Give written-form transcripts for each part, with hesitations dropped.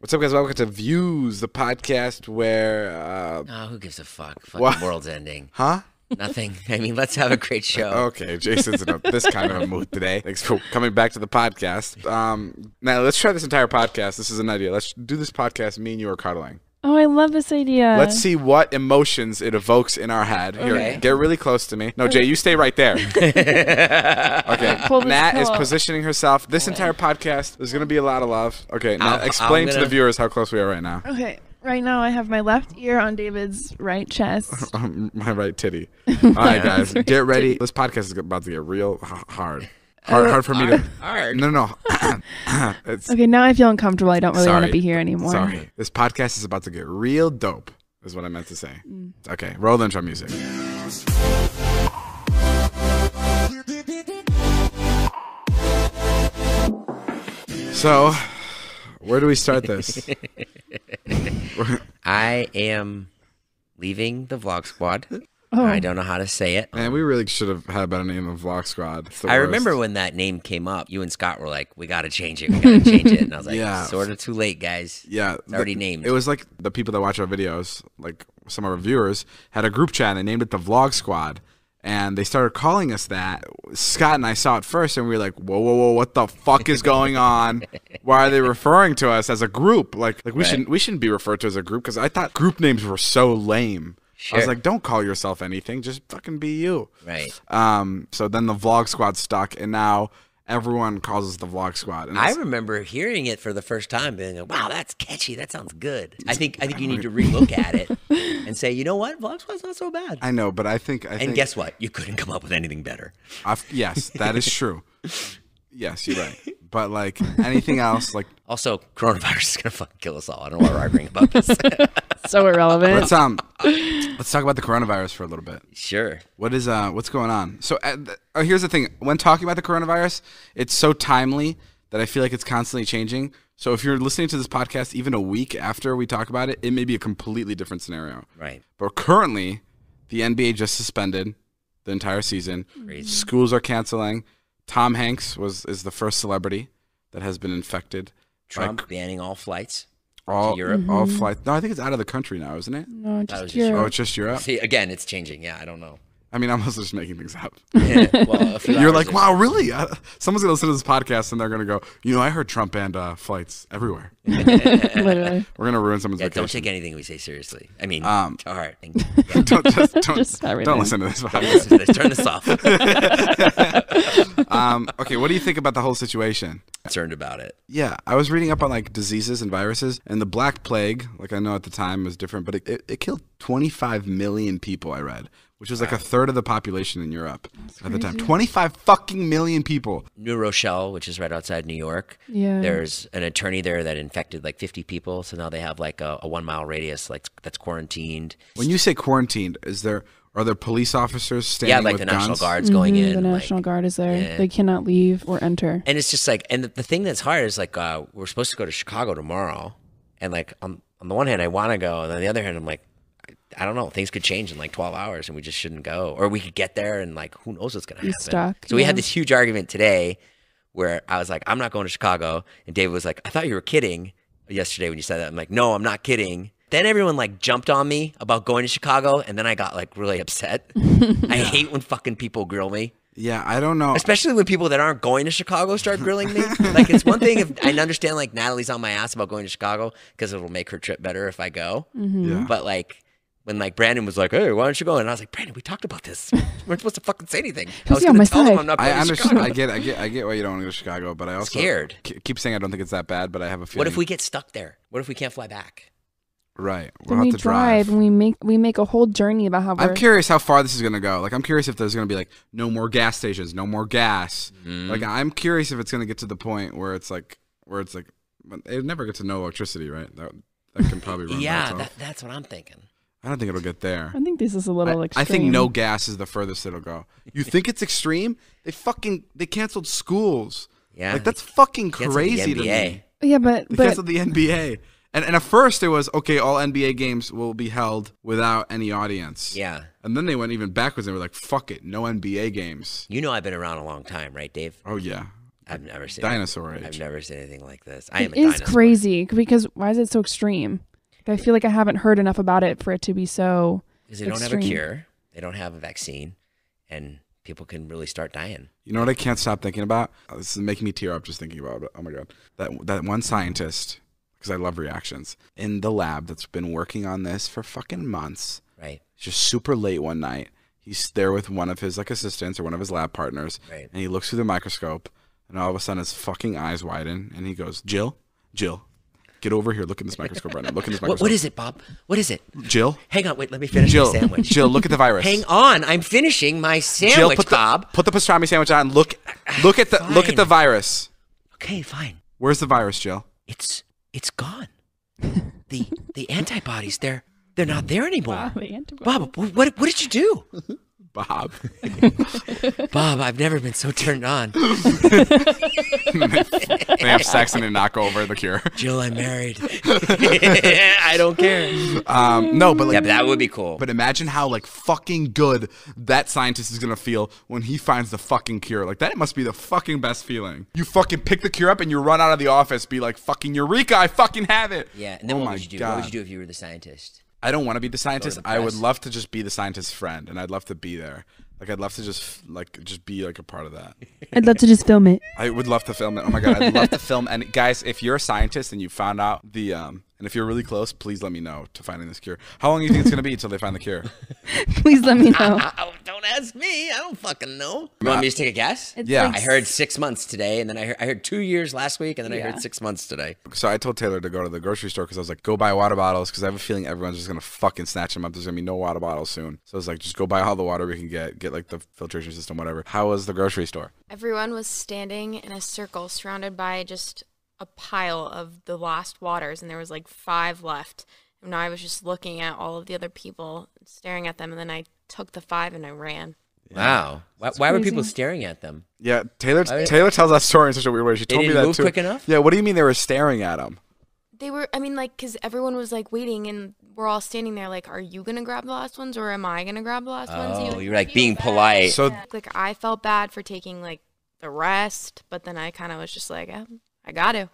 What's up, guys? Welcome to Views, the podcast where... oh, who gives a fuck? Fucking world's ending. Huh? Nothing. I mean, let's have a great show. Okay, Jason's in this kind of a mood today. Thanks for coming back to the podcast. Now, let's try this entire podcast. This is an idea. Let's do this podcast, me and you are cuddling. Oh, I love this idea. Let's see what emotions it evokes in our head. Here, Okay. get really close to me. No, Jay, you stay right there. Okay, Nat is positioning herself. This entire podcast is going to be a lot of love. Okay, now explain to the viewers how close we are right now. Okay, right now I have my left ear on David's right chest. My right titty. All right, guys, get ready. This podcast is about to get real hard. Hard for me to... Hard. No. It's, Okay, now I feel uncomfortable. I don't really want Sorry. to be here anymore. sorry. This podcast is about to get real dope, is what I meant to say. Okay, roll the intro music. So, where do we start this? I am leaving the vlog squad. Oh. I don't know how to say it. Man, we really should have had a better name of Vlog Squad. It's the I worst. remember when that name came up, you and Scott were like, we got to change it. We got to change it. And I was like, Yeah. sort of too late, guys. Yeah, It's already named. It was like the people that watch our videos, like some of our viewers, had a group chat and they named it the Vlog Squad. And they started calling us that. Scott and I saw it first, and we were like, "Whoa! What the fuck is going on? Why are they referring to us as a group? Like we shouldn't be referred to as a group because I thought group names were so lame." Sure. I was like, "Don't call yourself anything. Just fucking be you." Right. So then the Vlog Squad stuck, and now everyone calls us the Vlog Squad. And I remember hearing it for the first time, being like, wow, that's catchy. That sounds good. I think you need to relook at it and say, you know what? Vlog Squad's not so bad. I know, but I think. And guess what? You couldn't come up with anything better. Yes, that is true. Yes, you're right. But like anything else, like Also, coronavirus is gonna fucking kill us all. I don't know why we're arguing about this. So irrelevant. let's talk about the coronavirus for a little bit. Sure. What's going on? So here's the thing: when talking about the coronavirus, it's so timely that I feel like it's constantly changing. So if you're listening to this podcast even a week after we talk about it, it may be a completely different scenario. Right. But currently, the NBA just suspended the entire season. Crazy. Schools are canceling. Tom Hanks is the first celebrity that has been infected. Trump banning all flights All to Europe. all flights. No, I think it's out of the country now, isn't it? No, was just just Europe. Oh, it's just Europe. See, again, it's changing. Yeah, I don't know. I mean, I'm also just making things up. Well, a few You're hours like, ago. wow, really? Someone's gonna listen to this podcast and they're gonna go, I heard Trump banned flights everywhere. Literally. We're gonna ruin someone's Yeah, vacation. don't take anything we say seriously. I mean, Um, to heart. And, don't Just everything. don't listen to this don't podcast. listen to this. Turn this off. Okay, what do you think about the whole situation? Concerned about it. Yeah, I was reading up on like diseases and viruses, and the Black Plague, like I know at the time was different, but it killed 25 million people. I read, which was like a third of the population in Europe at the time. 25 fucking million people. New Rochelle, which is right outside New York. Yeah. There's an attorney there that infected like 50 people. So now they have like a 1 mile radius like that's quarantined. When you say quarantined, are there police officers standing Yeah, like with the guns? National Guard's going in. The like- National Guard is there. yeah. They cannot leave or enter. And it's just like, and the thing that's hard is like, we're supposed to go to Chicago tomorrow. And like, on the one hand, I want to go. And on the other hand, I'm like, I don't know. Things could change in like 12 hours and we just shouldn't go. Or we could get there and like, who knows what's going to Be happen. stuck, So we had yeah. this huge argument today where I was like, I'm not going to Chicago. And David was like, I thought you were kidding yesterday when you said that. I'm like, no, I'm not kidding. Then everyone like jumped on me about going to Chicago. And then I got like really upset. I hate when fucking people grill me. Yeah, I don't know. Especially when people that aren't going to Chicago start grilling me. Like, it's one thing if I understand, like, Natalie's on my ass about going to Chicago because it'll make her trip better if I go. Yeah. But, like, when, like, Brandon was like, hey, why don't you go? And I was like, Brandon, we talked about this. We're supposed to fucking say anything. I was Pussy on gonna my tell him side. I'm not I going to understand. Chicago. I get why you don't want to go to Chicago, but I also Scared. keep saying I don't think it's that bad, but I have a feeling. What if we get stuck there? What if we can't fly back? Right. Then We'll we have to drive. and we make a whole journey about how we're... I'm curious how far this is going to go. Like, I'm curious if there's going to be like no more gas stations, no more gas. Like, I'm curious if it's going to get to the point where it's like it never gets to no electricity, right? That can probably run. Yeah, that's what I'm thinking. I don't think it'll get there. I think this is a little extreme. I think no gas is the furthest it'll go. You think it's extreme? They canceled schools. Yeah. Like, that's fucking Canceled the crazy to NBA. me. Yeah, but They canceled the NBA. And at first it was, okay, all NBA games will be held without any audience. Yeah. And then they went even backwards and they were like, fuck it, no NBA games. You know I've been around a long time, right, Dave? Oh, yeah. I've never seen dinosaur age. I've never seen anything like this. I am a It is dinosaur. crazy because why is it so extreme? I feel like I haven't heard enough about it for it to be so Because they don't have a cure. They don't have a vaccine. And people can really start dying. You know what I can't stop thinking about? This is making me tear up just thinking about it. Oh my God. That one scientist, because I love reactions, in the lab that's been working on this for fucking months. Right. Just super late one night. He's there with one of his like assistants or one of his lab partners. Right. And he looks through the microscope and all of a sudden his fucking eyes widen and he goes, Jill, get over here. Look in this microscope right now. Look in this microscope. What is it, Bob? What is it? Jill? Hang on. Wait, let me finish my sandwich. Jill, look at the virus. Hang on. I'm finishing my sandwich, Jill, Bob. put the pastrami sandwich on. Look at the virus. Okay, fine. Where's the virus, Jill? It's gone. The antibodies, they're not there anymore. Bob, what did you do? Bob. Bob, I've never been so turned on. They have sex and they knock over the cure. Jill, I'm married. I don't care. No, but like, yeah, but that would be cool. But imagine how like fucking good that scientist is gonna feel when he finds the fucking cure. Like that must be the fucking best feeling. You fucking pick the cure up and you run out of the office, be like fucking Eureka, I fucking have it. Yeah, and then what would you do? God. What would you do if you were the scientist? I don't want to be the scientist. the I would press. love to just be the scientist's friend, and I'd love to be there. Like I'd love to just be like a part of that. I'd love to just film it. I would love to film it. Oh my God, I'd love to film. And guys, if you're a scientist and you found out the and if you're really close, please let me know to finding this cure. How long do you think it's gonna be until they find the cure? Please let me know. Don't ask me. I don't fucking know. You want me to take a guess? It's Yeah. like I heard 6 months today, and then I heard 2 years last week, and then I Yeah. heard 6 months today. So I told Taylor to go to the grocery store because I was like, go buy water bottles because I have a feeling everyone's just gonna fucking snatch them up. There's gonna be no water bottles soon. So I was like, just go buy all the water we can get like the filtration system, whatever. How was the grocery store? Everyone was standing in a circle surrounded by just a pile of the lost waters, and there was like 5 left. And I was just looking at all of the other people, staring at them, and then I took the 5 and I ran. Wow. Why were people crazy. staring at them? Yeah, Taylor mean- tells that story in such a weird way. She told me didn't that move too. quick enough? Yeah, what do you mean they were staring at him? They were, I mean, like, because everyone was like waiting, and we're all standing there like, are you going to grab the last ones, or am I going to grab the last ones? Oh, You you're like being polite. So like, I felt bad for taking like the rest, but then I kind of was just like, I got to.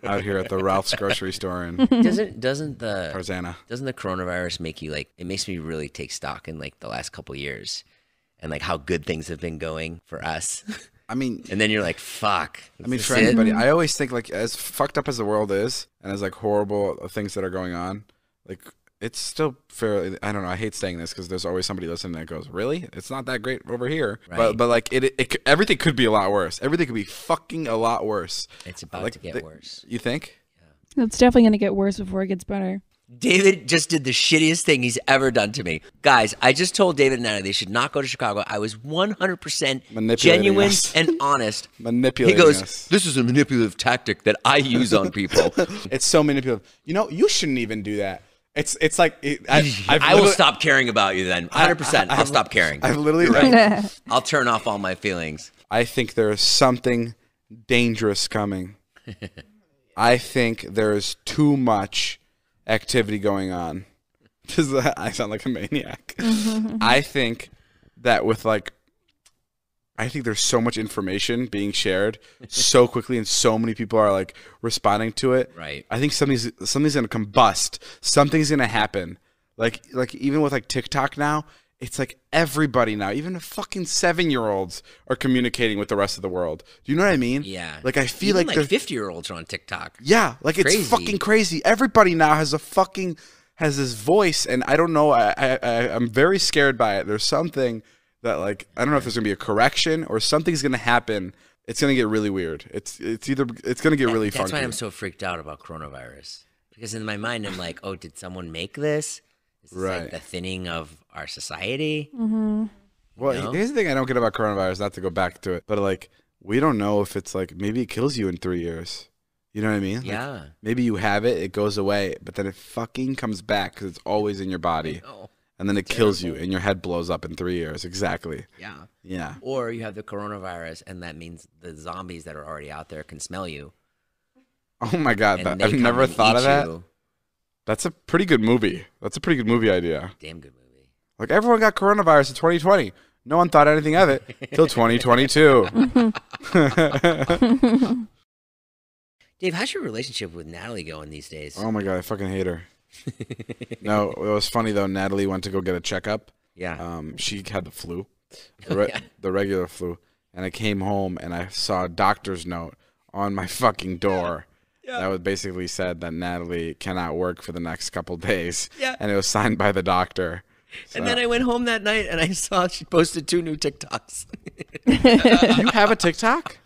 out here at the Ralph's grocery store in doesn't the Tarzana. coronavirus make you like? It makes me really take stock in like the last couple years, and like how good things have been going for us. I mean, And then you're like, fuck. I mean, is for this it? anybody, I always think like as fucked up as the world is, and as like horrible things that are going on, like it's still fairly. I don't know. I hate saying this because there's always somebody listening that goes, "Really? It's not that great over here." Right. But like everything could be a lot worse. Everything could be fucking a lot worse. It's about Like, to get worse. You think? It's definitely going to get worse before it gets better. David just did the shittiest thing he's ever done to me. Guys, I just told David and Natalie they should not go to Chicago. I was 100% Manipulating genuine us. and honest. Manipulating He goes, us. this is a manipulative tactic that I use on people. It's so manipulative. You know, you shouldn't even do that. It's like I will stop caring about you then. 100%. I'll stop caring. I've literally. I'll turn off all my feelings. I think there is something dangerous coming. I think there is too much activity going on. I sound like a maniac. I think that with like, I think there's so much information being shared so quickly, and so many people are like responding to it. Right. I think something's gonna combust. Something's gonna happen. Like even with like TikTok now, it's like everybody now, even the fucking 7-year-olds are communicating with the rest of the world. Do you know what I mean? Yeah. Like I feel Even like like the 50-year-olds are on TikTok. yeah, like Crazy. it's fucking crazy. Everybody now has this voice, and I don't know. I'm very scared by it. There's something that like I don't know if there's gonna be a correction or something's gonna happen. It's gonna get really weird. It's gonna get really That's funky. why I'm so freaked out about coronavirus. Because in my mind, I'm like, oh, did someone make this? Is this Right. like the thinning of our society? Well, you know? here's the thing I don't get about coronavirus. Not to go back to it, but like we don't know if it's like maybe it kills you in 3 years. You know what I mean? Like, Yeah. maybe you have it, it goes away, but then it fucking comes back because it's always in your body, Oh, and then it kills you, and your head blows up in 3 years. Exactly. yeah. Yeah. Or you have the coronavirus, and that means the zombies that are already out there can smell you. Oh my god, And I've they never come and thought of eat that. you. That's a pretty good movie. That's a pretty good movie idea. Damn good movie. Like everyone got coronavirus in 2020. No one thought anything of it till 2022. Dave, how's your relationship with Natalie going these days? Oh my God, I fucking hate her. No, it was funny though. Natalie went to go get a checkup. Yeah. She had the flu, the regular flu. And I came home and I saw a doctor's note on my fucking door. That was basically said that Natalie cannot work for the next couple days. Yeah. And it was signed by the doctor. So. And then I went home that night and I saw she posted 2 new TikToks. You have a TikTok?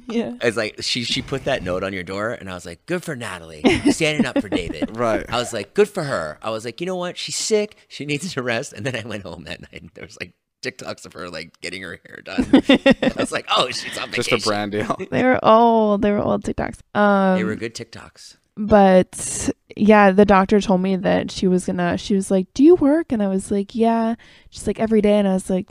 Yeah. It's like she put that note on your door and I was like, good for Natalie, standing up for David. Right. I was like, good for her. I was like, you know what? She's sick. She needs to rest. And then I went home that night and there was like TikToks of her like getting her hair done. I was like, oh, she's on vacation. Just a brand deal. They were old TikToks. They were good TikToks. But yeah, the doctor told me that she was like, do you work? And I was like, yeah. She's like, every day. And I was like,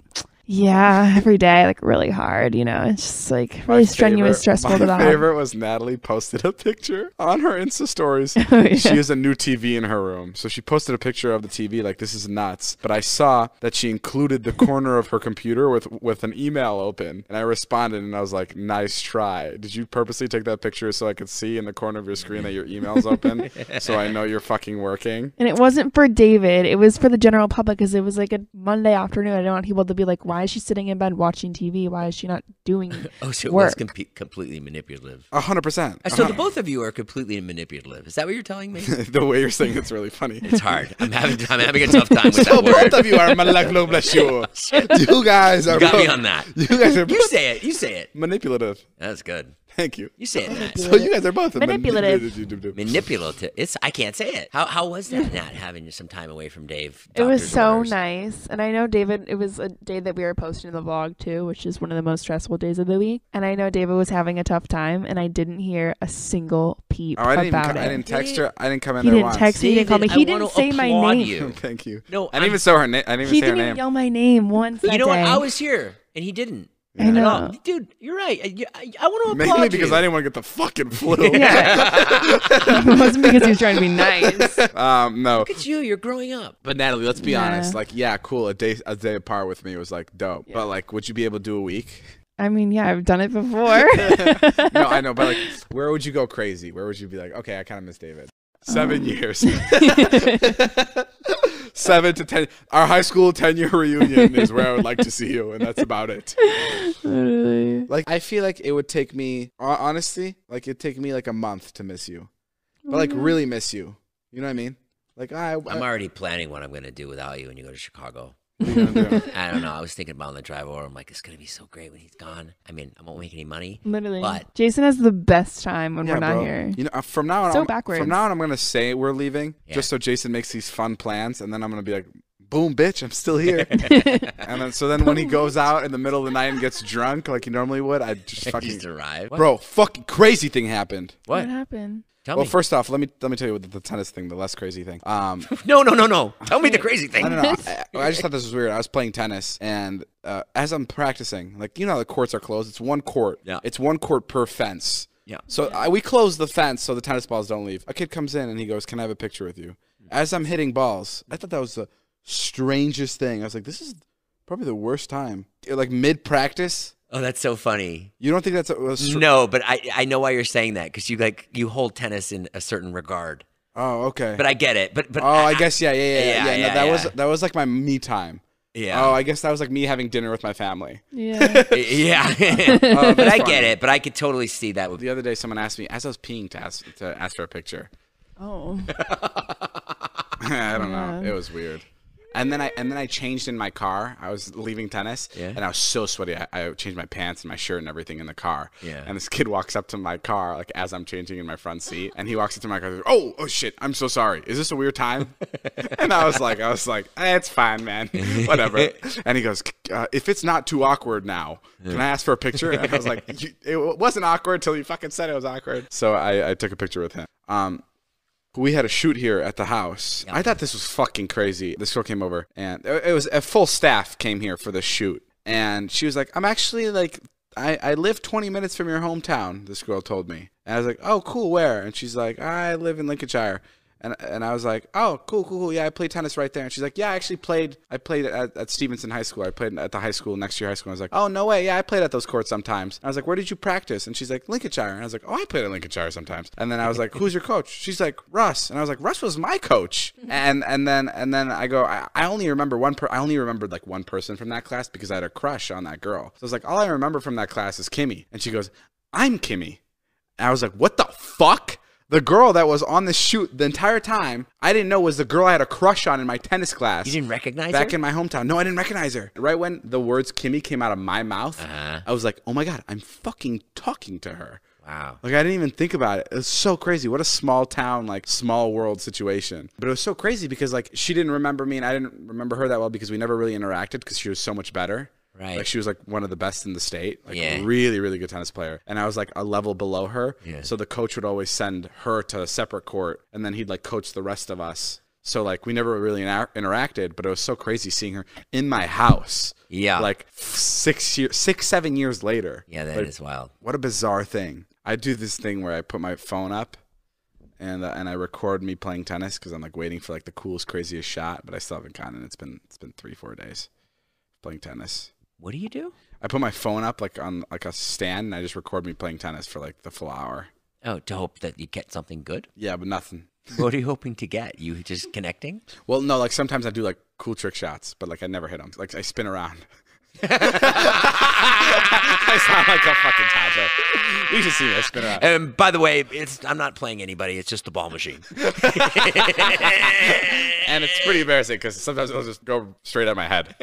yeah, every day, like really hard, you know. It's just like really strenuous, stressful. My favorite was Natalie posted a picture on her Insta stories. Oh, yeah. She has a new TV in her room. So she posted a picture of the TV like, this is nuts. But I saw that she included the corner of her computer with an email open. And I responded and I was like, nice try. Did you purposely take that picture so I could see in the corner of your screen that your email's open? So I know you're fucking working? And it wasn't for David. It was for the general public because it was like a Monday afternoon. I don't want people to be like, why is she sitting in bed watching TV? Why is she not doing so it work? was completely manipulative. 100%. So the both of you are completely manipulative. Is that what you're telling me? The way you're saying it's really funny. It's hard. I'm having a tough time with So that word. both of you are You guys are You got me both- on that. You guys are You both say it. You say it. manipulative. That's good. Thank you. You say it, Nat. So you guys are both Manipulative. Manipulative. I can't say it. How was that, Nat, having some time away from Dave? It was Doctor's so orders? nice. And I know David, it was a day that we were posting in the vlog too, which is one of the most stressful days of the week. And I know David was having a tough time and I didn't hear a single peep Oh, I about it. didn't text her. I didn't come in He there didn't once. text me. He didn't call me. David, He I didn't wanna say my applaud name. you. Thank you. No, I didn't even say her name. I didn't even He say her didn't name. yell my name once that You know what? day. I was here, and he didn't. I know. At all. Dude, you're right. I want to applaud Mainly because you. I didn't want to get the fucking flu. Yeah. It wasn't because he was trying to be nice. No. Look at you. You're growing up. But Natalie, let's be Yeah. honest. Like, yeah, cool. A day apart with me was like dope. But like, would you be able to do a week? I mean, yeah, I've done it before. No, I know. But like, where would you go crazy? Where would you be like, okay, I kind of miss David. 7 years. 7 to 10. Our high school 10-year reunion is where I would like to see you, and that's about it. Literally. Like, I feel like it would take me, honestly, like it'd take me like a month to miss you, but like really miss you. You know what I mean? Like I'm already planning what I'm going to do without you when you go to Chicago. what are you gonna do? I don't know. I was thinking about on the drive over. I'm like, it's going to be so great when he's gone. I mean, I won't make any money. Literally. But Jason has the best time when Yeah, we're not bro. here. You know, from now on, So backwards. From now on, I'm gonna say we're leaving, Yeah. just so Jason makes these fun plans, and then I'm gonna be like, "Boom, bitch, I'm still here." And then when he goes out in the middle of the night and gets drunk like he normally would, I just fucking just arrive. bro, fucking crazy thing happened. What What? happened? Tell Well, me. first off, let me tell you what the tennis thing, the less crazy thing. No. Tell me the crazy thing. I don't know. I just thought this was weird. I was playing tennis, and as I'm practicing, like, you know how the courts are closed? It's one court. Yeah. It's one court per fence. Yeah. So we close the fence so the tennis balls don't leave. A kid comes in, and he goes, "Can I have a picture with you?" As I'm hitting balls, I thought that was the strangest thing. I was like, this is probably the worst time. Like, mid-practice. Oh, that's so funny. You don't think that's No, but I know why you're saying that because you hold tennis in a certain regard. Oh, okay. But I get it. But oh, I guess, yeah. Yeah, No, that was like my me time. Yeah. Oh, I guess that was like me having dinner with my family. Yeah. Yeah. Oh, But I that's get funny. it. But I could totally see that. With The other day, someone asked me, as I was peeing, to ask for a picture. Oh. I don't know. Yeah. It was weird. And then I changed in my car. I was leaving tennis, and I was so sweaty. I changed my pants and my shirt and everything in the car. Yeah. And this kid walks up to my car, like as I'm changing in my front seat, and he walks up to my car. And goes, oh shit! I'm so sorry. Is this a weird time? And I was like, it's fine, man. Whatever. And he goes, if it's not too awkward now, can I ask for a picture? And I was like, it wasn't awkward until you fucking said it was awkward. So I took a picture with him. We had a shoot here at the house. Yep. I thought this was fucking crazy. This girl came over, and it was a full staff came here for the shoot. And she was like, I'm actually like, I live 20 minutes from your hometown, this girl told me. And I was like, oh, cool, where? And she's like, I live in Lincolnshire. And I was like, oh, cool. Yeah, I played tennis right there. And she's like, yeah, I played at Stevenson High School. I played at the high school next to your high school. And I was like, oh, no way. Yeah, I played at those courts sometimes. And I was like, where did you practice? And she's like, Lincolnshire. And I was like, oh, I played at Lincolnshire sometimes. And then I was like, who's your coach? She's like, Russ. And I was like, Russ was my coach. And then I go, I only remember I only remembered like one person from that class because I had a crush on that girl. So I was like, all I remember from that class is Kimmy. And she goes, I'm Kimmy. And I was like, what the fuck? The girl that was on the shoot the entire time, I didn't know was the girl I had a crush on in my tennis class. You didn't recognize her? Back in my hometown. No, I didn't recognize her. Right when the words Kimmy came out of my mouth, I was like, oh my God, I'm fucking talking to her. Wow. Like, I didn't even think about it. It was so crazy. What a small town, like, small world situation. But it was so crazy because, like, she didn't remember me and I didn't remember her that well because we never really interacted because she was so much better. Right. Like, she was like one of the best in the state, like a really, really good tennis player. And I was like a level below her. Yeah. So the coach would always send her to a separate court and then he'd like coach the rest of us. So like we never really interacted, but it was so crazy seeing her in my house. Yeah. Like 7 years later. Yeah, that is wild. What a bizarre thing. I do this thing where I put my phone up and I record me playing tennis because I'm like waiting for like the coolest, craziest shot, but I still haven't gotten it. It's been 3-4 days playing tennis. What do you do? I put my phone up like on like a stand and I just record me playing tennis for like the full hour. Oh, to hope that you get something good? Yeah, but nothing. What are you hoping to get? You just connecting? Well, no, like sometimes I do like cool trick shots, but like I never hit them. Like I spin around. I sound like a fucking toddler. You should see me. I spin around. And by the way, I'm not playing anybody. It's just the ball machine. And it's pretty embarrassing because sometimes it'll just go straight at my head.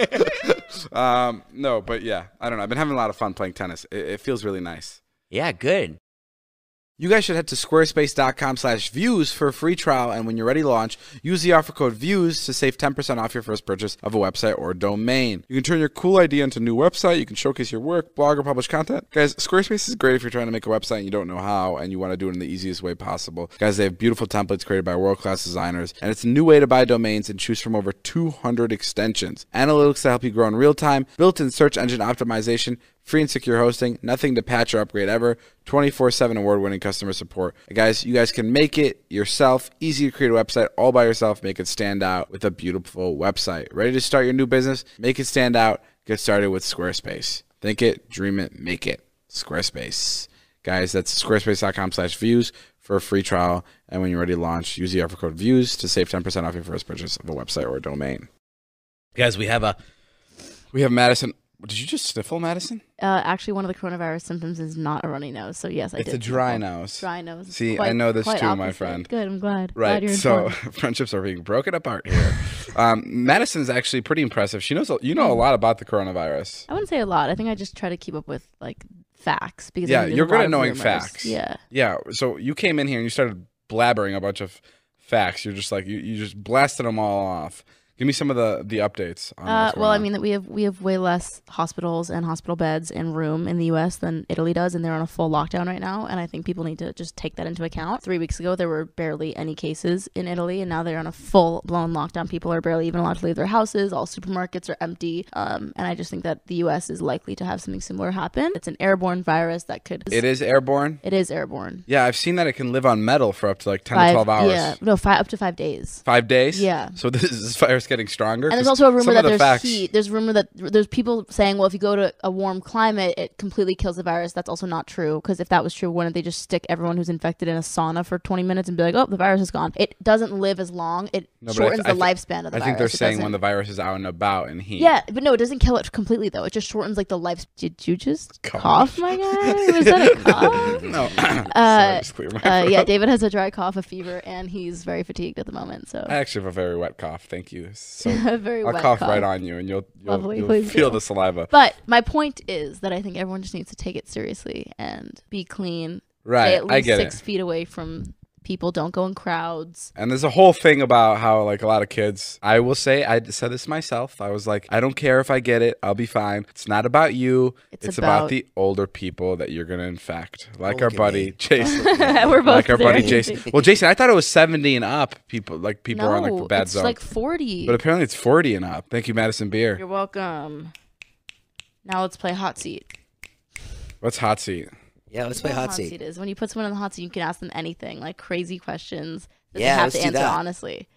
No, but yeah, I don't know. I've been having a lot of fun playing tennis. It feels really nice. Yeah, good. You guys should head to squarespace.com/views for a free trial, and when you're ready to launch, use the offer code VIEWS to save 10% off your first purchase of a website or domain. You can turn your cool idea into a new website, you can showcase your work, blog, or publish content. Guys, Squarespace is great if you're trying to make a website and you don't know how, and you want to do it in the easiest way possible. Guys, they have beautiful templates created by world-class designers, and it's a new way to buy domains and choose from over 200 extensions. Analytics to help you grow in real time, built-in search engine optimization, free and secure hosting, nothing to patch or upgrade ever, 24/7 award-winning customer support. Guys, you guys can make it yourself. Easy to create a website all by yourself. Make it stand out with a beautiful website. Ready to start your new business? Make it stand out. Get started with Squarespace. Think it, dream it, make it. Squarespace. Guys, that's squarespace.com/views for a free trial. And when you're ready to launch, use the offer code VIEWS to save 10% off your first purchase of a website or a domain. Guys, we have Madison. Did you just sniffle, Madison? Actually, one of the coronavirus symptoms is not a runny nose. So, yes, I did. It's a dry nose. Dry nose. See, I know this too, my friend. Good, I'm glad. Right, glad you're so friendships are being broken apart here. Madison's actually pretty impressive. She knows, you know a lot about the coronavirus. I wouldn't say a lot. I think I just try to keep up with, like, facts. Because yeah, you're good at knowing facts. Yeah. Yeah, so you came in here and you started blabbering a bunch of facts. You're just like, you just blasted them all off. Give me some of the updates. Well, I mean that we have way less hospitals and hospital beds and room in the U.S. than Italy does, and they're on a full lockdown right now. And I think people need to just take that into account. 3 weeks ago, there were barely any cases in Italy, and now they're on a full-blown lockdown. People are barely even allowed to leave their houses. All supermarkets are empty. And I just think that the U.S. is likely to have something similar happen. It's an airborne virus that could. It is airborne. It is airborne. Yeah, I've seen that it can live on metal for up to like 10 to 12 hours. Yeah, no, up to 5 days. 5 days. Yeah. So this virus getting stronger. And there's also a rumor that there's heat. There's rumor that there's people saying, well, if you go to a warm climate, it completely kills the virus. That's also not true, because if that was true, wouldn't they just stick everyone who's infected in a sauna for 20 minutes and be like, oh, the virus is gone? It doesn't live as long. It shortens the lifespan of the virus. I think they're saying when the virus is out and about and heat. Yeah, but no, it doesn't kill it completely, though. It just shortens like the life. Did you just cough, my guy? Was that a cough? No. Sorry, just clear my throat. Yeah, David has a dry cough, a fever, and he's very fatigued at the moment. So I actually have a very wet cough. Thank you. So I'll cough right on you, and you'll feel the saliva. But my point is that I think everyone just needs to take it seriously and be clean. Right, Stay at least I get 6 feet away from people. Don't go in crowds. And there's a whole thing about how like a lot of kids, I will say, I said this myself. I was like, I don't care if I get it. I'll be fine. It's not about you. It's about the older people that you're going to infect. Like our buddy Jason. We're both like our there. buddy Jason. Well, Jason, I thought it was 70 and up. People are on like the bad zone. It's like 40. But apparently it's 40 and up. Thank you, Madison Beer. You're welcome. Now let's play Hot Seat. What's Hot Seat? Yeah, let's play Hot Seat. Seat is when you put someone in the hot seat, you can ask them anything, like crazy questions, Does Yeah, have let's to do answer that. honestly.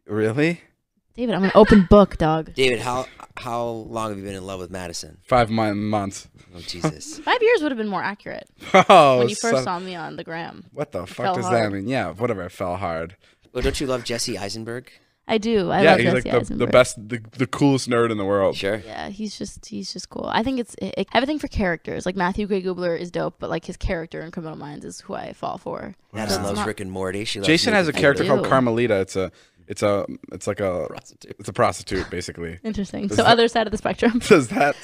Really? David, I'm an open book, dog. David, how long have you been in love with Madison? 5 months. Oh Jesus. 5 years would have been more accurate. Oh, When you first son- saw me on the gram. What the fuck fell does hard. that mean? Yeah, whatever. It fell hard. Well, don't you love Jesse Eisenberg? I do. I yeah, love he's Jesse like the Eisenberg. best, the coolest nerd in the world. Sure. Yeah, he's just cool. I think it's everything for characters. Like Matthew Gray Gubler is dope, but like his character in Criminal Minds is who I fall for. Madison It's loves not- Rick and Morty. She loves Jason has a Nathan character I called do. Carmelita. It's like a Prostitute. it's a prostitute basically. Interesting. Does So that- other side of the spectrum. Is that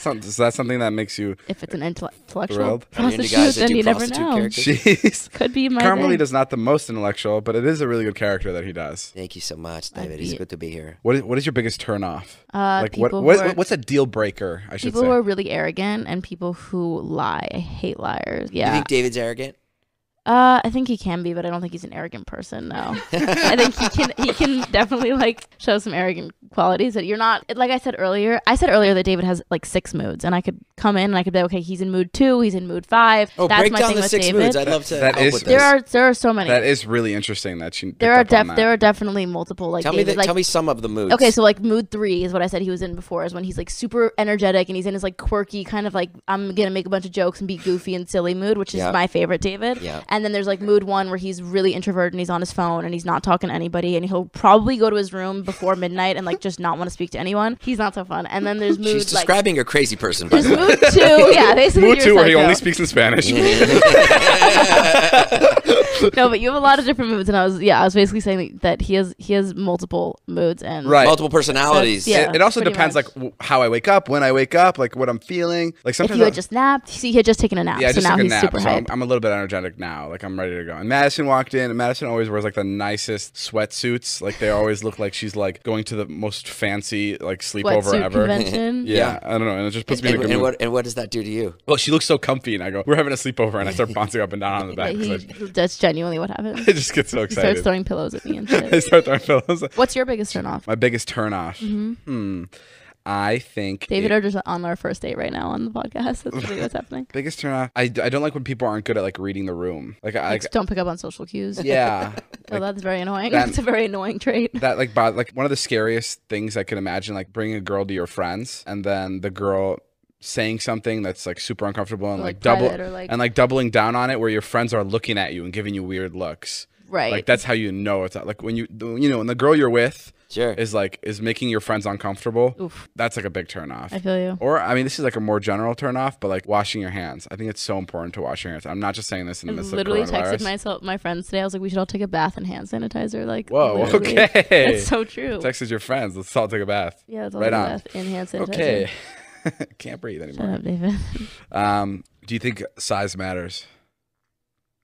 something that makes you? If it's an intellectual Thrilled? Are you into prostitute, guys that then do you never prostitute know. characters? Jeez. Could be my Carmelita's not the most intellectual, but it is a really good character that he does. Thank you so much, I'd David. It's be- good to be here. What is your biggest turn off? Like people who are- what's a deal breaker? I should people say. who are really arrogant and people who lie. I hate liars. You Yeah. think David's arrogant? I think he can be, but I don't think he's an arrogant person. No, I think he can definitely like show some arrogant qualities that you're not. Like I said earlier that David has like 6 moods, and I could come in and I could be like, okay, he's in mood 2, he's in mood 5. Oh, That's break my down thing the with 6 David. moods. I'd love to That help is- with this. There are so many. That is really interesting that you. there are picked up on that. there are definitely multiple like Tell me David, like, tell me some of the moods. okay, so like mood 3 is what I said he was in before, is when he's like super energetic and he's in his like quirky kind of like I'm gonna make a bunch of jokes and be goofy and silly mood, which is Yeah. my favorite David. Yeah. And then there's like mood 1 where he's really introverted and he's on his phone and he's not talking to anybody and he'll probably go to his room before midnight and like just not want to speak to anyone. He's not so fun. And then there's mood She's like describing a crazy person, by there's the way. mood 2. Yeah, basically Mood you're 2 where he psycho. only speaks in Spanish. No, but you have a lot of different moods, and I was basically saying that he has multiple moods and Right. Multiple personalities. Yeah. It also pretty depends much. like how I wake up, when I wake up, like what I'm feeling. Like If sometimes you had just napped, see, he had just taken a nap, yeah, I so just now took a he's nap, super so hype. I'm a little bit energetic now. Like I'm ready to go. And Madison walked in, and Madison always wears like the nicest sweatsuits. Like they always look like she's like going to the most fancy like sleepover Sweatsuit ever. convention. Yeah, I don't know, and it just puts me in a good mood. And what does that do to you? Well, she looks so comfy, and I go, "We're having a sleepover," and I start bouncing up and down on the back. 'cause That's genuinely what happens. I just get so He starts excited. throwing pillows at me and I shit. start throwing pillows. What's your biggest turn off? My biggest turn off. I think David are just on our first date right now on the podcast. That's really what's happening. biggest turn off. I don't like when people aren't good at like reading the room. Like I Like, don't pick up on social cues. yeah. Oh, that's very annoying. that- That's a very annoying trait. That like one of the scariest things I can imagine, like bringing a girl to your friends and then the girl saying something that's like super uncomfortable and Or, like, like, double private or, like- and like doubling down on it where your friends are looking at you and giving you weird looks. Right. Like that's how you know it's like when when the girl you're with Sure. is making your friends uncomfortable. Oof. That's like a big turn off. I feel you. Or I mean, this is like a more general turn off, but like washing your hands. I think it's so important to wash your hands. I'm not just saying this in I the midst of literally coronavirus. texted my friends today. I was like, we should all take a bath in hand sanitizer. Like, Whoa, literally. okay. That's so true. Texted your friends. Let's all take a bath. Yeah, it's all Right take a on. bath in hand sanitizer. Okay. Can't breathe Shut anymore. up, David. Do you think size matters?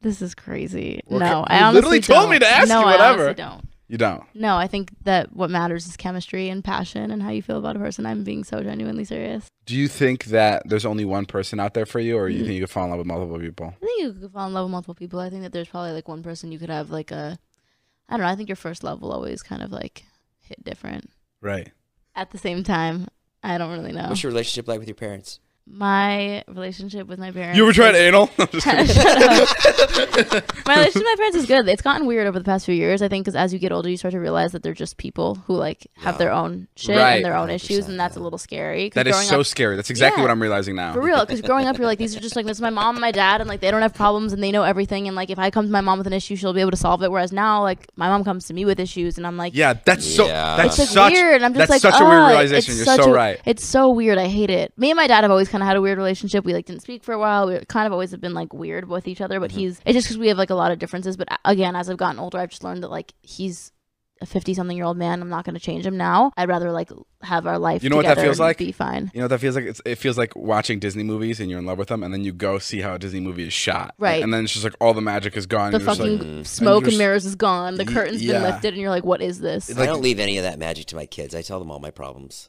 This is crazy. Well, No, you I honestly literally told me don't. to ask no, you I whatever. honestly don't. You don't. No, I think that what matters is chemistry and passion and how you feel about a person. I'm being so genuinely serious. Do you think that there's only one person out there for you, or you think you could fall in love with multiple people? I think you could fall in love with multiple people. I think that there's probably like one person you could have like a, I don't know. I think your first love will always kind of like hit different. Right. At the same time, I don't really know. What's your relationship like with your parents? My relationship with my parents. You ever tried is- anal? I'm just kidding. Shut up. My relationship with my parents is good. It's gotten weird over the past few years, I think, because as you get older, you start to realize that they're just people who like have their own shit Right. and their own issues, 100%, and that's a little scary. 'Cause That is growing so up, scary. That's exactly Yeah. what I'm realizing now. for real, because growing up, you're like, these are just like, this is my mom and my dad, and like they don't have problems and they know everything, and like if I come to my mom with an issue, she'll be able to solve it. Whereas now, like my mom comes to me with issues, and I'm like, Yeah, that's so. Yeah. That's it's like such. weird. And I'm just that's like, such a weird "Ugh, realization. it's You're such so a- right. It's so weird. I hate it. Me and my dad have always kind of had a weird relationship. We like didn't speak for a while. We kind of always have been like weird with each other. But it's just because we have like a lot of differences. But again, as I've gotten older, I've just learned that like he's a 50-something-year-old man. I'm not going to change him now. I'd rather like have our life. You know what that together feels and like? Be fine. You know what that feels like? It feels like watching Disney movies and you're in love with them, and then you go see how a Disney movie is shot. Right. And then it's just like all the magic is gone. The and you're just fucking like, smoke just- and mirrors is gone. The curtain's yeah. been lifted, and you're like, what is this? I don't leave any of that magic to my kids. I tell them all my problems.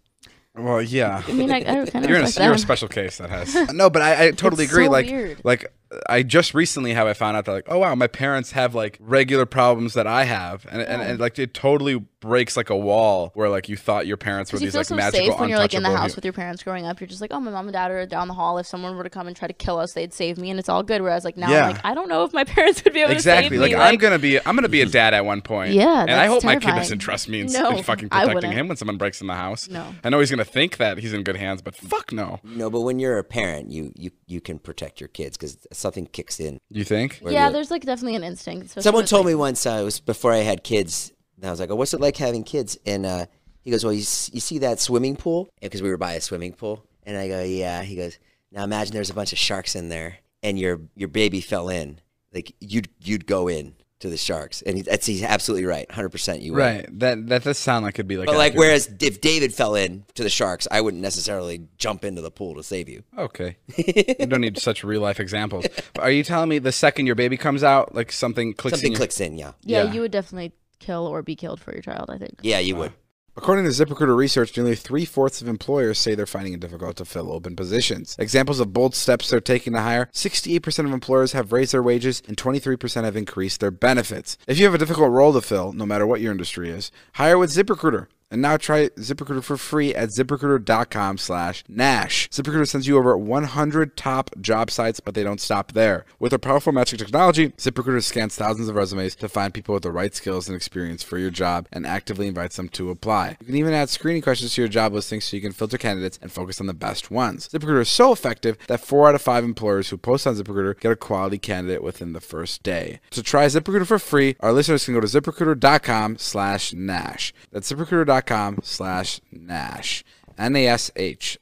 well, yeah. I mean, I kind of You're a respect you're a that. special case that has no, but I totally It's agree. so like weird. like I just recently I found out that like, oh wow, my parents have like regular problems that I have, and like it totally breaks like a wall where like you thought your parents were these like magical, safe when you're like in the untouchable house with your parents growing up. You're just like, oh, my mom and dad are down the hall. If someone were to come and try to kill us, they'd save me, and it's all good. Whereas like now, I'm like, I don't know if my parents would be able to save me. Like I'm gonna be a dad at one point. Yeah, and I hope my kid terrifying. doesn't trust me in No, fucking I protecting wouldn't. him when someone breaks in the house. No. I know he's gonna think that he's in good hands, but fuck no. No, but when you're a parent, you can protect your kids because something kicks in. You think? Yeah, there's like definitely an instinct. Someone told me once, it was before I had kids, and I was like, oh, what's it like having kids? And he goes, well, you see that swimming pool? Because we were by a swimming pool. And I go, yeah. He goes, now imagine there's a bunch of sharks in there, and your baby fell in. Like, you'd go in to the sharks. And he's absolutely right. 100% you would. Right. That does sound like it'd be like. But like, whereas if David fell in to the sharks, I wouldn't necessarily jump into the pool to save you. Okay. You don't need such real life examples. Are you telling me the second your baby comes out, like something clicks in? Something clicks in, yeah. Yeah, you would definitely kill or be killed for your child, I think. Yeah, you would. According to ZipRecruiter research, nearly 3/4 of employers say they're finding it difficult to fill open positions. Examples of bold steps they're taking to hire: 68% of employers have raised their wages, and 23% have increased their benefits. If you have a difficult role to fill, no matter what your industry is, hire with ZipRecruiter. And now try ZipRecruiter for free at ZipRecruiter.com/Nash. ZipRecruiter sends you over 100 top job sites, but they don't stop there. With their powerful matching technology, ZipRecruiter scans thousands of resumes to find people with the right skills and experience for your job and actively invites them to apply. You can even add screening questions to your job listing so you can filter candidates and focus on the best ones. ZipRecruiter is so effective that 4 out of 5 employers who post on ZipRecruiter get a quality candidate within the first day. To try ZipRecruiter for free, our listeners can go to ZipRecruiter.com/Nash. That's ZipRecruiter.com/Nash. NASH.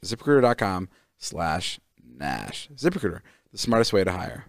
ZipRecruiter.com/Nash. ZipRecruiter, the smartest way to hire.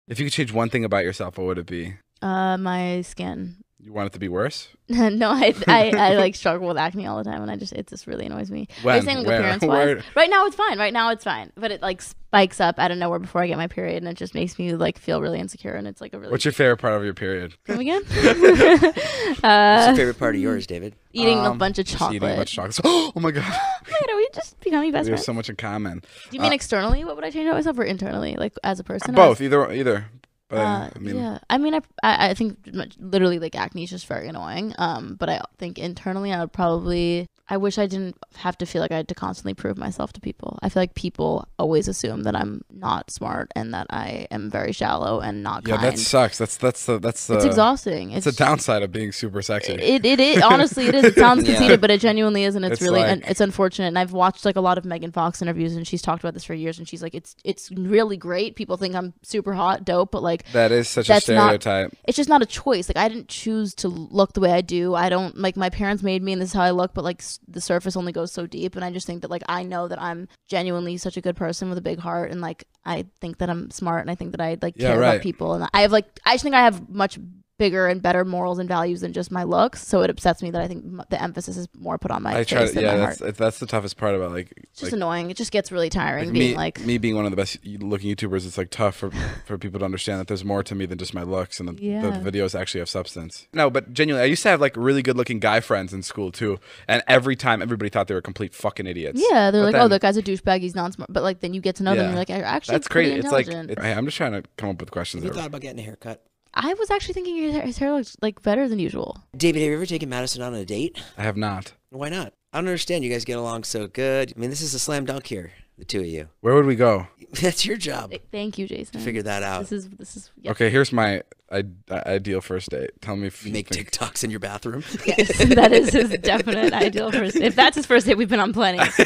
If you could change one thing about yourself, what would it be? My skin. You want it to be worse? No, I like struggle with acne all the time, and it just really annoys me. When? Are you saying like appearance-wise? Right now it's fine. Right now it's fine, but it like spikes up out of nowhere before I get my period, and it just makes me like feel really insecure. And it's like a really. What's your favorite part of your period? Come again? What's your favorite part of yours, David? Eating a bunch of chocolate. Eating a bunch of chocolate. Oh my god! Wait, are we just becoming best We have friends? so much in common. Do you mean externally? What would I change about myself, or internally, like as a person? Both, either. But, I mean, yeah. I mean, I think literally like acne is just very annoying. But I think internally I would probably. I wish I didn't have to feel like I had to constantly prove myself to people. I feel like people always assume that I'm not smart and that I am very shallow and not kind. Yeah, that sucks. That's the. It's exhausting. It's a downside of being super sexy. It is honestly it is. It sounds conceited, Yeah. but it genuinely is, and it's really like- it's unfortunate. And I've watched like a lot of Megan Fox interviews, and she's talked about this for years. And she's like, it's really great. People think I'm super hot, dope, but like That is such a stereotype. it's just not a choice. Like I didn't choose to look the way I do. I don't like my parents made me, and this is how I look. But like the surface only goes so deep, and I just think that like I know that I'm genuinely such a good person with a big heart, and like I think that I'm smart, and I think that I like care about people, and I just think I have much bigger and better morals and values than just my looks. So it upsets me that I think the emphasis is more put on my face than my heart. That's the toughest part about like. It's just annoying. It just gets really tiring me being one of the best looking YouTubers. It's like tough for people to understand that there's more to me than just my looks, and the videos actually have substance. No, but genuinely, I used to have like really good looking guy friends in school too, and every time everybody thought they were complete fucking idiots. Yeah, they're like, oh, that guy's a douchebag. He's not smart. But like then you get to know them, and you're like, actually, that's crazy. It's like intelligent. hey, I'm just trying to come up with questions. Have you thought about getting a haircut? I was actually thinking his hair looks like better than usual. David, have you ever taken Madison on a date? I have not. Why not? I don't understand. You guys get along so good. I mean, this is a slam dunk here, the two of you. Where would we go? That's your job. Thank you, Jason. Figure that out. This is yeah. Okay, here's my ideal first date. Tell me if you Make think... TikToks in your bathroom. Yes, that is his definite ideal first. If that's his first date, we've been on plenty. Okay.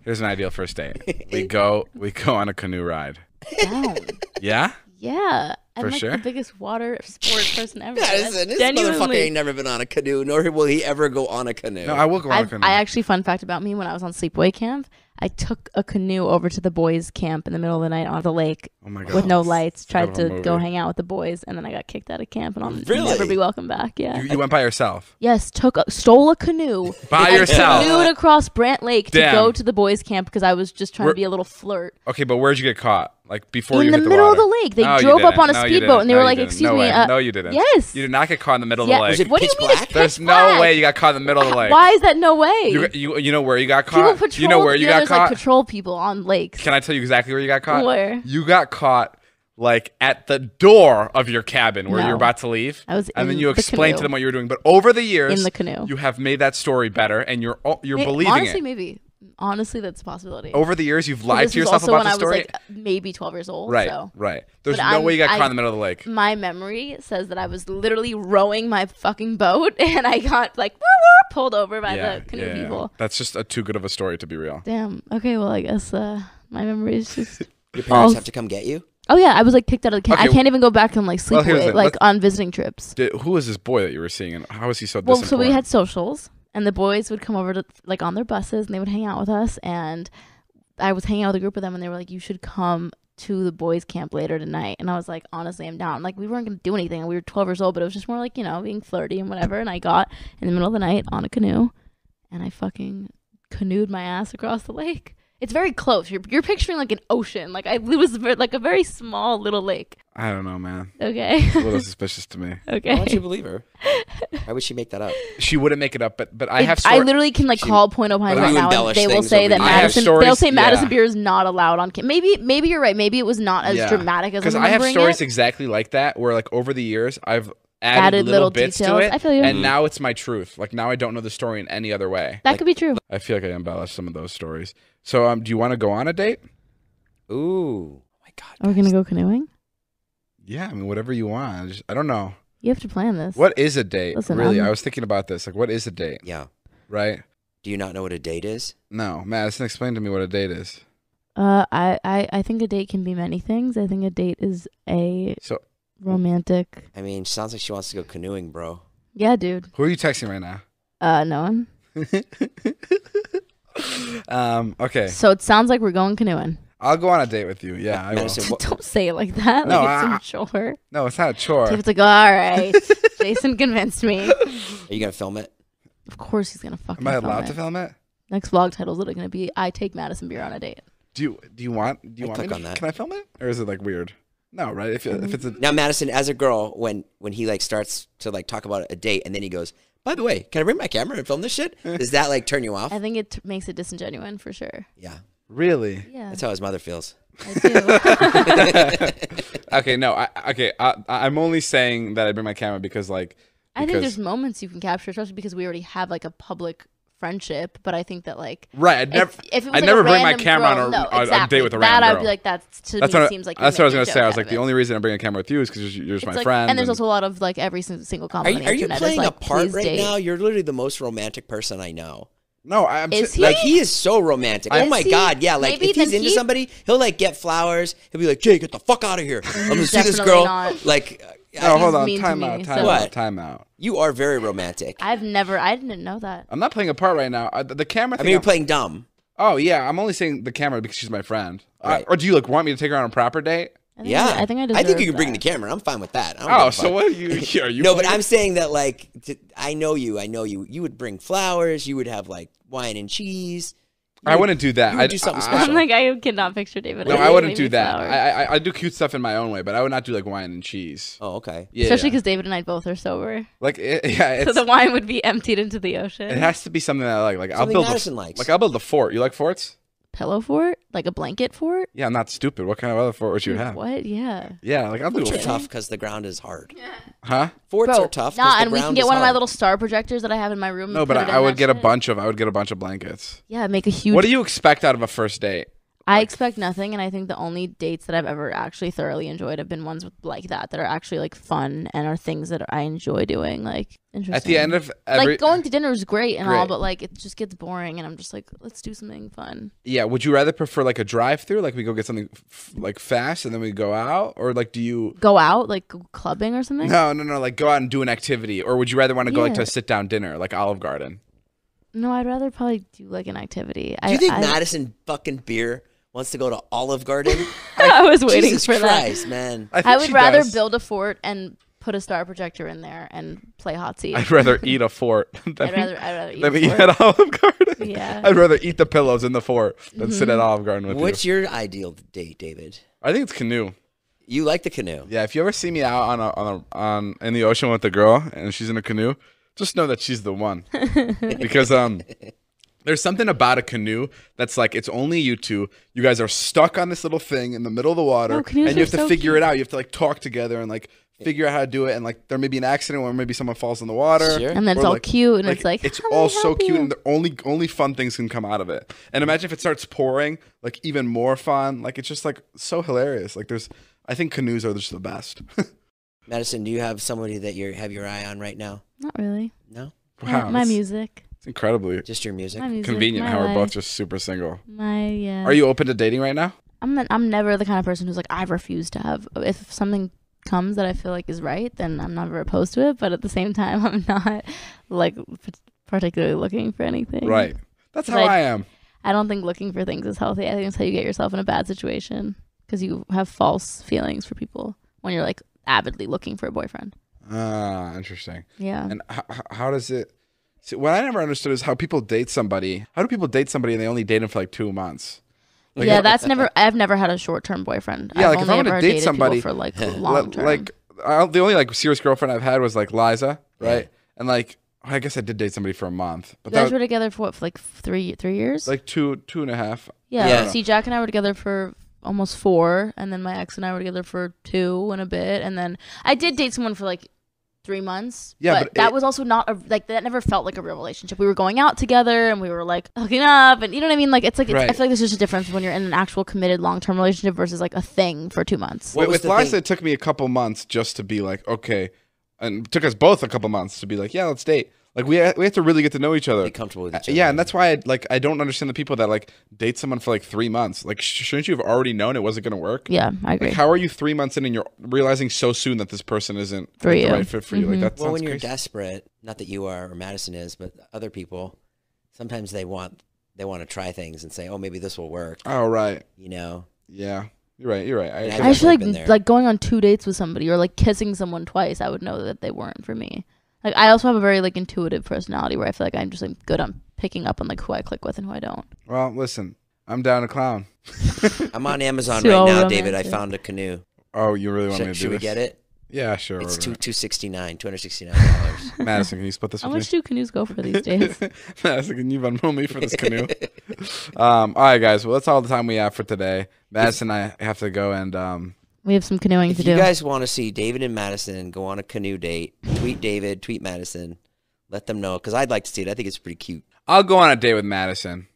Here's an ideal first date. We go on a canoe ride. Down. Yeah? Yeah. I'm For like sure? the biggest water sports person ever. Madison, this motherfucker ain't never been on a canoe, nor will he ever go on a canoe. No, I will go on a canoe. I actually, fun fact about me, when I was on sleepaway camp, I took a canoe over to the boys' camp in the middle of the night on the lake with no lights, tried to go hang out with the boys, and then I got kicked out of camp, and I'll never be welcome back. Yeah. You went by yourself? Yes, stole a canoe. By yourself? Canoed across Brant Lake to go to the boys' camp because I was just trying to be a little flirt. Okay, but where'd you get caught? Like before in you the hit the middle of water? the lake. They No, you drove up didn't. on a No, you speedboat and they didn't. were No, like, you didn't. "Excuse No me." way. No, you didn't. Yes. You did not get caught in the middle Yeah. of the Was lake. it What do you pitch mean it's black? pitch There's no black? way you got caught in the middle of the lake. Why is that no way? You know where you got People caught? patrol. You know where you got there's, caught? Like patrol people on lakes. Can I tell you exactly where you got caught? Where? You got caught like at the door of your cabin where No. you're about to leave. I was and then in you the explained to canoe. them what you were doing. But over the years, In the canoe. you have made that story better, and you're believing honestly, it. maybe. Honestly, that's a possibility. Over the years, you've But lied this to was yourself also about when the I was story. like maybe 12 years old. Right, So. right. There's But no way you got caught I- in the middle of the lake. My memory says that I was literally rowing my fucking boat and I got like woo, woo, pulled over by the canoe people. That's just too good of a story to be real. Damn. Okay, well, I guess my memory is just. Your parents false. have to come get you? Oh yeah, I was like kicked out of the camp. Okay, I can't even go back and like sleep well, here's away, the- like let's- on visiting trips. Who was this boy that you were seeing, and how was he so Well, disinformed? so we had socials, and the boys would come over to like on their buses, and they would hang out with us. And I was hanging out with a group of them, and they were like, "You should come to the boys' camp later tonight." And I was like, "Honestly, I'm down." Like we weren't gonna do anything, and we were 12 years old, but it was just more like being flirty and whatever. And I got in the middle of the night on a canoe, and I fucking canoed my ass across the lake. It's very close. You're picturing like an ocean. Like it was like a very small little lake. I don't know, man. Okay. It's a little suspicious to me. Why Okay. don't you believe her? Why would she make that up? She wouldn't make it up, but I have. I literally can like call Point Opine but right you now, and embellish they will things say over that the years. I have Madison. stories- They'll say Madison yeah. beer is not allowed on camp. Maybe you're right. Maybe it was not as dramatic as I'm because I have remembering stories it. exactly like that, where like over the years I've Added little little bits details. to it, I feel you. and now it's my truth. Like now I don't know the story in any other way. That could be true. I feel like I embellished some of those stories. So do you want to go on a date? Ooh. Oh my God. Are we gonna go canoeing? Yeah, I mean whatever you want. I don't know. You have to plan this. What is a date? Listen, really, I'm- I was thinking about this. Like, what is a date? Yeah. Right? Do you not know what a date is? No, Madison, explain to me what a date is. I think a date can be many things. I think a date is a So, romantic. I mean, sounds like she wants to go canoeing, bro. Yeah, dude. who are you texting right now? No one. Okay, So it sounds like we're going canoeing. I'll go on a date with you. Yeah, I will. Madison, what, Don't say it like that. No, Like it's some chore. No, it's not a chore. David's like, all right. Jason convinced me. are you gonna film it? Of course he's gonna fucking. Am I film allowed it. to film it? Next vlog title is literally gonna be "I take Madison beer on a date." Do you want? Do you I'd want click me? on that. Can I film it, or is it like weird? No, right? If it's a Now, Madison, as a girl, when he like starts to like talk about a date, and then he goes, "By the way, can I bring my camera and film this shit?" Does that like turn you off? I think it makes it disingenuous for sure. Yeah, really. Yeah, that's how his mother feels. I do. Okay, no, I'm only saying that I bring my camera because like I think because- there's moments you can capture, especially because we already have like a public friendship. But I think that like right. I'd never. if it was I'd like never a bring my random camera girl, on no, a exactly. date with a that random I'd girl. be like that to That's me what seems like that's you're what I was gonna making a say. I joke was out like, of the it. only reason I bring a camera with you is because you're just It's my like, friend. and there's also a lot of like every single Are comment. you, on are the you internet playing is a like, part please right date. now? You're literally the most romantic person I know. No, I'm Is he? Like he is so romantic. Is Oh my he? God, yeah. Like Maybe if he's then into he- somebody, he'll like get flowers. He'll be like, "Jay, get the fuck out of here! I'm gonna see this Definitely girl." not. Like, Oh, hold on. mean to Time me, out. so- Time What? out. Time out. you are very romantic. I didn't know that. I'm not playing a part right now. The camera. I Thing mean, you're playing dumb. Oh yeah, I'm only saying the camera because she's my friend. Right. Or do you like want me to take her on a proper date? I think Yeah, I think I I deserve think you can bring the that. camera. I'm fine with that. I don't give Oh, a so fuck. what are you? Are you? No, but playing- I'm saying that like I know you. You would bring flowers. You would have like wine and cheese. I wouldn't do that. you would I'd do something I- special. I'm like, I cannot picture David. No, as I wouldn't giving do me that. flowers. I do cute stuff in my own way, but I would not do like wine and cheese. Oh, okay. Yeah, Especially because David and I both are sober. like yeah, So it's, the wine would be emptied into the ocean. it has to be something that I like. Like I'll Something build Madison likes. like I'll build a fort. You like forts? Pillow fort? Like a blanket fort? Yeah, I'm not stupid. What kind of other fort would you have? What? Yeah. Yeah, like I'll do Forts a are fort. tough because the ground is hard. Huh? Forts Bro, are tough. 'cause nah, the and we can ground get is one of my hard. little star projectors that I have in my room. No, and but put it I in would that get a shit. bunch of. I would get a bunch of blankets. Yeah, make a huge. What do you expect out of a first date? I expect nothing, and I think the only dates that I've ever actually thoroughly enjoyed have been ones with like that are actually like fun and are things that I enjoy doing. Like interesting. At the end of every like going to dinner is great and all, Great. but like it just gets boring, and I'm just like, let's do something fun. yeah, would you rather prefer like a drive-through, like we go get something like fast and then we go out, or like do you? Go out, like go clubbing or something. No, like go out and do an activity, or would you rather want to go like to Yeah. a sit-down dinner, like Olive Garden? No, I'd rather probably do like an activity. Do you think Madison fucking beer wants to go to Olive Garden? I was waiting Jesus for Christ, man. think I would she rather does. build a fort and put a star projector in there and play hot seat. I'd rather eat a fort I'd rather eat than a eat fort. at Olive Garden. Yeah. I'd rather eat the pillows in the fort than sit at Olive Garden with What's you. your ideal date, David? I think it's canoe. You like the canoe. Yeah, if you ever see me out on in the ocean with a girl and she's in a canoe, just know that she's the one. Because there's something about a canoe that's like it's only you two. You guys are stuck on this little thing in the middle of the water, Oh, canoes and you are have to so figure cute. it out. You have to like talk together and like figure out how to do it. And like there may be an accident or maybe someone falls in the water. Sure. And then it's Or, all like- cute, and it's like it's "How may all I so help cute, you?" and the only fun things can come out of it. And imagine if it starts pouring, like even more fun. Like it's just like so hilarious. Like I think canoes are just the best. Madison, do you have somebody that you have your eye on right now? Not really. No, Wow, my that's- music. It's incredibly just your music. My music. convenient my how we're life, both just super single. Yeah. Are you open to dating right now? I'm never the kind of person who's like, I refuse to have. If something comes that I feel like is right, then I'm never opposed to it. But at the same time, I'm not like particularly looking for anything. Right. That's how But I am. I don't think looking for things is healthy. I think it's how you get yourself in a bad situation because you have false feelings for people when you're like avidly looking for a boyfriend. Ah, interesting. Yeah. And how does it? See, what I never understood is how people date somebody. How do people date somebody and they only date them for like 2 months? Like, yeah, I've never had a short-term boyfriend. Yeah, I've like, if only I'm gonna ever date dated somebody- people for like Li- long-term. Like the only like serious girlfriend I've had was like Liza, right? And like I guess I did date somebody for a month, but you guys that were was together for what, for like three years? like two and a half. Yeah. Yeah. See, Jack and I were together for almost 4, and then my ex and I were together for 2 and a bit, and then I did date someone for like 3 months. Yeah, but but that it- was also not like that. Never felt like a real relationship. We were going out together, and we were like hooking up, and you know what I mean. Like it's like Right. I feel like there's just a difference when you're in an actual committed long-term relationship versus like a thing for 2 months. What was With the Liza, thing- it took me a couple months just to be like, okay, and it took us both a couple months to be like, yeah, let's date. Like we have to really get to know each other. Be comfortable with each other. Yeah, and that's why I don't understand the people that like date someone for like 3 months. Like shouldn't you have already known it wasn't gonna work? Yeah, I agree. Like how are you 3 months in and you're realizing so soon that this person isn't For like, you. the right fit for you? Like that Well, sounds when you're crazy. desperate, not that you are or Madison is, but other people, sometimes they want to try things and say, oh, maybe this will work. Oh right, You know. yeah, you're right. You're right. Yeah, I I've just feel definitely been there. like going on 2 dates with somebody or like kissing someone twice, I would know that they weren't for me. Like I also have a very like intuitive personality where I feel like I'm just like good on picking up on like who I click with and who I don't. Well, listen, I'm down to clown. I'm on Amazon So right now, David. I romantic. found a canoe. Oh, you really want me to do Should we this? get it? Yeah, sure. It's we're gonna- $269. Madison, can you split this How with much do canoes go for these days? me? Madison, can you unroll me for this canoe? All right, guys. Well, that's all the time we have for today. Madison and I have to go and We have some canoeing If to you do. guys want to see David and Madison go on a canoe date, tweet David, tweet Madison. Let them know because I'd like to see it. I think it's pretty cute. I'll go on a date with Madison.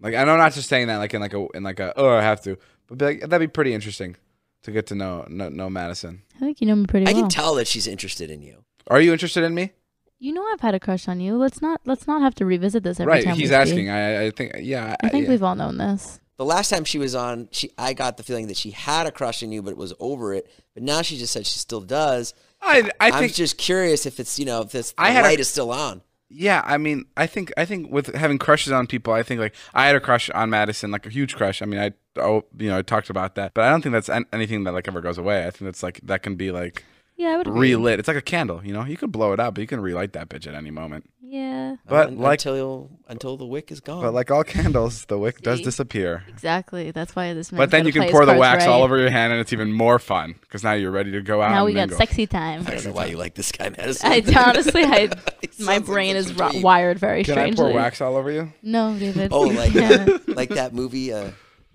Like I know, not just saying that like in like a oh I have to, but be like, that'd be pretty interesting to get to know Madison. I think you know me pretty I well. can tell that she's interested in you. Are you interested in me? You know I've had a crush on you. Let's not have to revisit this every Right. time. He's we asking. speak. I think yeah. I think yeah. we've all known this. The last time she was on, I got the feeling that she had a crush on you, but it was over it. But now she just said she still does. I I'm think just curious if it's if this the I had a- light is still on. yeah. I mean, I think with having crushes on people, I think like I had a crush on Madison, like a huge crush. I mean, I talked about that, but I don't think that's anything that like ever goes away. I think that's like that can be like Yeah, I would agree. relit. It's like a candle, you could blow it out, but you can relight that bitch at any moment. Yeah, But like until the wick is gone. but like all candles, the wick does See? disappear. exactly. That's why this. But then you can pour the wax all over your hand, and it's even more fun because now you're ready to go out. Now and we got mingle. sexy time. I don't know why you like this guy, Madison. I honestly, He my sounds brain like is such a dweeb. wired very Can I strangely. pour wax all over you? No, David. Oh, like Yeah. like that movie,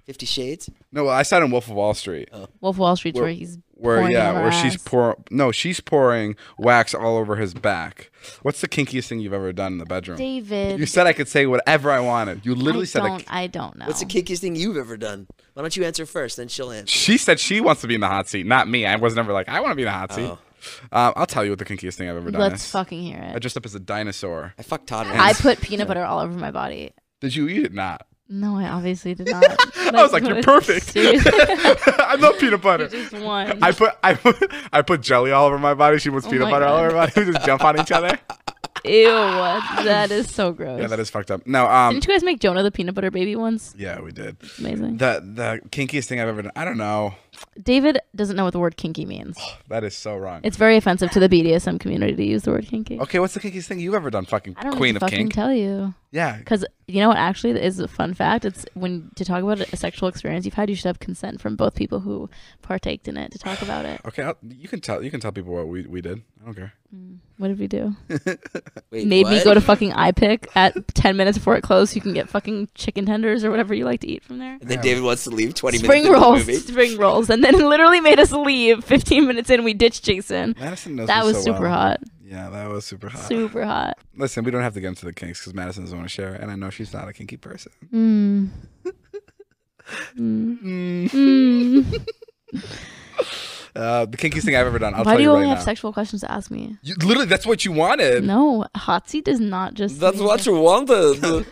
50 Shades. No, well, I saw it in Wolf of Wall Street. Wolf of Wall Street, Where- where he's Where pouring it on her she's pouring wax all over his back. What's the kinkiest thing you've ever done in the bedroom? David. You said I could say whatever I wanted. You literally said I don't know. What's the kinkiest thing you've ever done? Why don't you answer first, then she'll answer. she said she wants to be in the hot seat, not me. I was never like I want to be in the hot seat. Oh. I'll tell you what the kinkiest thing I've ever done Let's is. fucking hear I it. dressed up as a dinosaur. I fucked Todd. I put peanut butter all over my body. Did you eat it? Not. No, I obviously did not. I was like, you're perfect. Seriously. I love peanut butter. Just one. I put jelly all over my body. She puts peanut my butter all God. over her body. We just jump on each other. Ew, that is so gross. Yeah, that is fucked up. No, Didn't you guys make Jonah the peanut butter baby once? yeah, we did. Amazing. The kinkiest thing I've ever done. I don't know. David doesn't know what the word kinky means. That is so wrong. It's very offensive to the BDSM community to use the word kinky. Okay, what's the kinkiest thing you've ever done? Fucking I don't queen know of what to fucking kink. tell you. Yeah. Because you know what actually is a fun fact? It's when to talk about a sexual experience you've had, you should have consent from both people who partaked in it to talk about it. Okay, you can tell people what we did. I don't care. What did we do? Wait, Made what? me go to fucking iPick at 10 minutes before it closed so you can get fucking chicken tenders or whatever you like to eat from there. And then David wants to leave 20 Spring minutes into rolls, the movie. spring rolls. And then literally made us leave 15 minutes in. We ditched Jason. Madison knows That me was so super well. hot. Yeah, that was super hot. Super hot. Listen, we don't have to get into the kinks because Madison doesn't want to share, and I know she's not a kinky person. The kinkiest thing I've ever done. I'll Why tell do you you right only now. have sexual questions to ask me? Literally, that's what you wanted. No, hot seat does not just. That's mean what that- you wanted.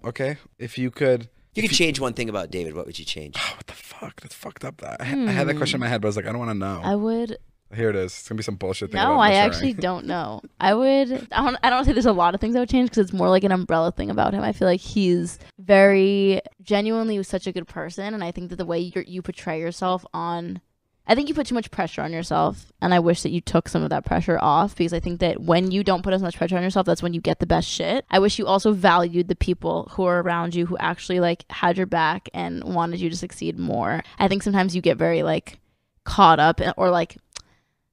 Okay, if you could. You could change one thing about David. What would you change? What the fuck? That's fucked up. I had that question in my head, but I was like, I don't want to know. I would. Here it is. It's gonna be some bullshit thing. No, about I maturing. actually don't know. I would. I don't say there's a lot of things I would change because it's more like an umbrella thing about him. I feel like he's very genuinely such a good person, and I think that the way you portray yourself on. I think you put too much pressure on yourself, and I wish that you took some of that pressure off because I think that when you don't put as much pressure on yourself, that's when you get the best shit. I wish you also valued the people who are around you who actually like had your back and wanted you to succeed more. I think sometimes you get very like caught up or like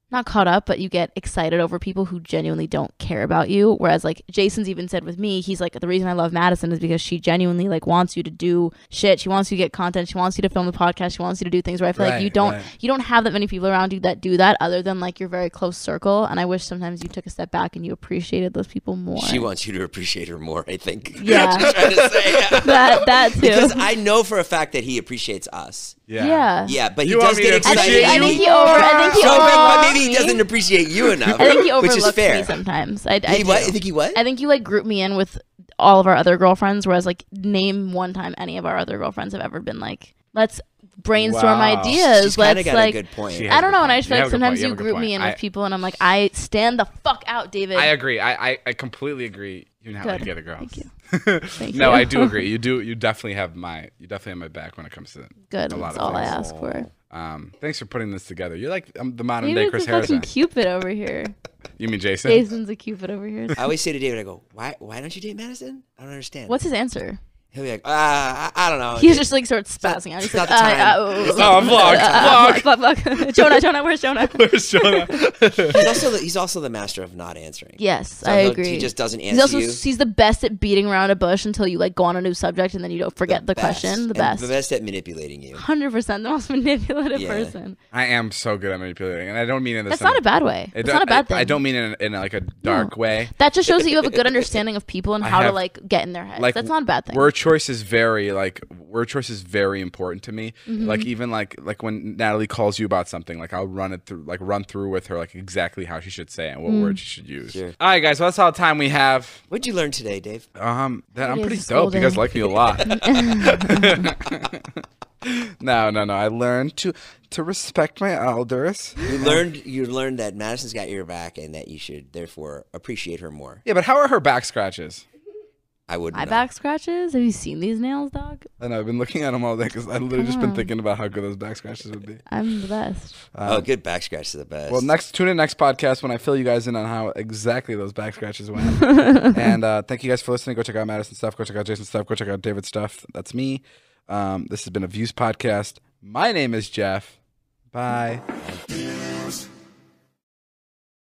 not caught up, but you get excited over people who genuinely don't care about you. Whereas like Jason's even said with me, he's like, the reason I love Madison is because she genuinely like wants you to do shit. She wants you to get content. She wants you to film the podcast. She wants you to do things where I feel like you don't have that many people around you that do that other than like your very close circle. And I wish sometimes you took a step back and you appreciated those people more. She wants you to appreciate her more, I think. Yeah. That's what I'm trying to say. that too. Because I know for a fact that he appreciates us. Yeah. Yeah, but he You want does me get to excited. I think he but maybe he me. doesn't appreciate you enough. I think he which is overlooks fair. me sometimes. He what? I think he what? I think you like group me in with all of our other girlfriends, whereas like name one time any of our other girlfriends have ever been like, let's brainstorm Wow. ideas. She's kind of Let's got like a good point. She I don't know, and I point. just feel You like have a good sometimes point. You you have a good group me point. in with people, and I'm like, I stand the fuck out, David. I agree. I completely agree. You know how I Good. get it, girls. Thank you. Thank No, you. I do agree. You definitely have my back when it comes to Good. a lot That's of all I things. ask for. Thanks for putting this together. You're like the modern day David's Chris a fucking Harrison. Cupid over here. You mean Jason? Jason's a Cupid over here. I always say to David, I go, why don't you date Madison? I don't understand. What's his answer? He'll be like, I don't know. He's just like starts spazzing out. He's it's like, not the time. Oh, vlog. Jonah, where's Jonah? Where's Jonah? He's also the master of not answering. Yes, So I he'll- agree. He just doesn't He's answer also you. he's the best at beating around a bush until you like go on a new subject and then you don't forget the best. question. The And best. The best at manipulating you. 100% the most manipulative Yeah. person. I am so good at manipulating, and I don't mean in this. That's not a bad way. It's not a bad thing. I don't mean in like a dark way. That just shows that you have a good understanding of people and I how to have- like get in their heads. Like, That's not a bad thing. Word choice is very important to me. Mm-hmm. Like even like when Natalie calls you about something, like I'll run through with her like exactly how she should say it and what words she should use. Sure. All right, guys, well, that's all the time we have. What'd you learn today, Dave? That I'm It pretty is a school dope. You guys day. like me a lot. No. I learned to respect my elders. You learned that Madison's got your back and that you should therefore appreciate her more. Yeah, but how are her back scratches? I wouldn't My know. back scratches? Have you seen these nails, dog? I know I've been looking at them all day because I've literally just been thinking about how good those back scratches would be. I'm the best. Oh, good back scratch to the best. Well, tune in next podcast when I fill you guys in on how exactly those back scratches went. And thank you guys for listening. Go check out Madison's stuff. Go check out Jason's stuff. Go check out David's stuff. That's me. This has been a Views podcast. My name is Jeff. Bye.